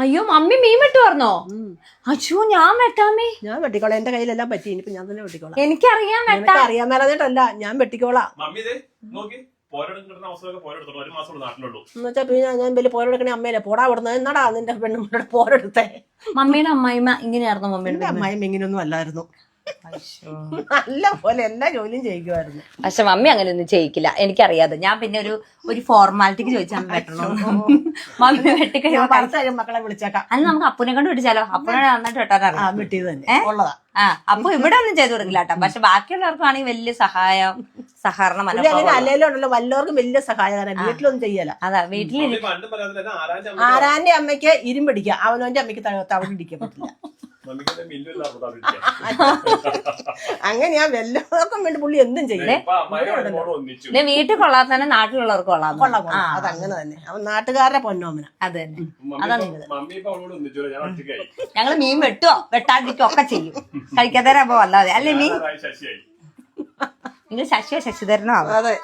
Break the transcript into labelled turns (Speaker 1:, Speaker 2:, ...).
Speaker 1: അയ്യോ മമ്മി മീൻ വെട്ടുവാർന്നോ? അച്ഛോ ഞാൻ വെട്ടാമേ.
Speaker 2: ഞാൻ വെട്ടിക്കോളാം, എന്റെ കയ്യിലെല്ലാം പറ്റി, ഇനിയിപ്പോ ഞാൻ തന്നെ വെട്ടിക്കോളാം.
Speaker 1: എനിക്കറിയാൻ വെട്ടാ.
Speaker 2: അറിയാൻ മേലാഞ്ഞിട്ടല്ല, ഞാൻ വെട്ടിക്കോളാം. എന്നുവെച്ചാ പിന്നെ ഞാൻ വലിയ പോരെടുക്കണേ അമ്മയല്ലേ പോടാ വിടുന്നത്. എന്നാടാ നിന്റെ പെണ്ണുമ്മയുടെ പോരെടുത്തേ?
Speaker 1: മമ്മിയുടെ അമ്മായിമ്മ ഇങ്ങനെയായിരുന്നു. മമ്മിയുടെ
Speaker 2: അമ്മായിമ്മ ഇങ്ങനെയൊന്നും അല്ലായിരുന്നു. നല്ല പോലെ എല്ലാ ജോലിയും ചെയ്യിക്കുമായിരുന്നു.
Speaker 1: പക്ഷെ മമ്മി അങ്ങനെ ഒന്നും ചെയ്യിക്കില്ല, എനിക്കറിയാതെ. ഞാൻ പിന്നെ ഒരു ഫോർമാലിറ്റിക്ക് ചോദിച്ചാൽ വെട്ടണം. മമ്മി വെട്ടിക്കഴിയുമ്പോ
Speaker 2: മക്കളെ വിളിച്ചേക്കാം.
Speaker 1: അന്ന് നമുക്ക് അപ്പുനെ കൊണ്ട് വെട്ടിച്ചാലോ? അപ്പുനെ നന്നായിട്ട് വെട്ടാനറിയാം.
Speaker 2: വെട്ടിയത് തന്നെ ഉള്ളതാ.
Speaker 1: അപ്പൊ ഇവിടെ ഒന്നും ചെയ്തു കൊടുക്കില്ല കേട്ടോ. പക്ഷെ ബാക്കിയുള്ളവർക്കാണെങ്കിൽ വലിയ സഹകരണം
Speaker 2: അല്ലേലുണ്ടല്ലോ, വല്ലവർക്കും വലിയ സഹായകരം. വീട്ടിലൊന്നും ചെയ്യല.
Speaker 1: അതാ വീട്ടിൽ
Speaker 2: ആരാന്റെ അമ്മയ്ക്ക് ഇരുമ്പടിക്കുക, അവനവന്റെ അമ്മയ്ക്ക് തവിടിക്കാൻ പറ്റില്ല. അങ്ങനെയാ വല്ലവർക്കും വേണ്ടി പുള്ളി എന്തും ചെയ്യേ.
Speaker 1: വീട്ടിൽ കൊള്ളാതെ തന്നെ നാട്ടിലുള്ളവർക്ക് കൊള്ളാം.
Speaker 2: അതങ്ങനെ തന്നെ. അവൻ നാട്ടുകാരുടെ പൊന്നോമന.
Speaker 1: അത് തന്നെ. അതാ ഞങ്ങള് മീൻ വെട്ടുവോ വെട്ടാണ്ടിരിക്കോ ഒക്കെ ചെയ്യും. കഴിക്കാത്തരാകുമ്പോ അല്ലാതെ അല്ലേ മീൻ. നിങ്ങൾ ശശിയോ ശശിധരനോ?
Speaker 2: അതെ.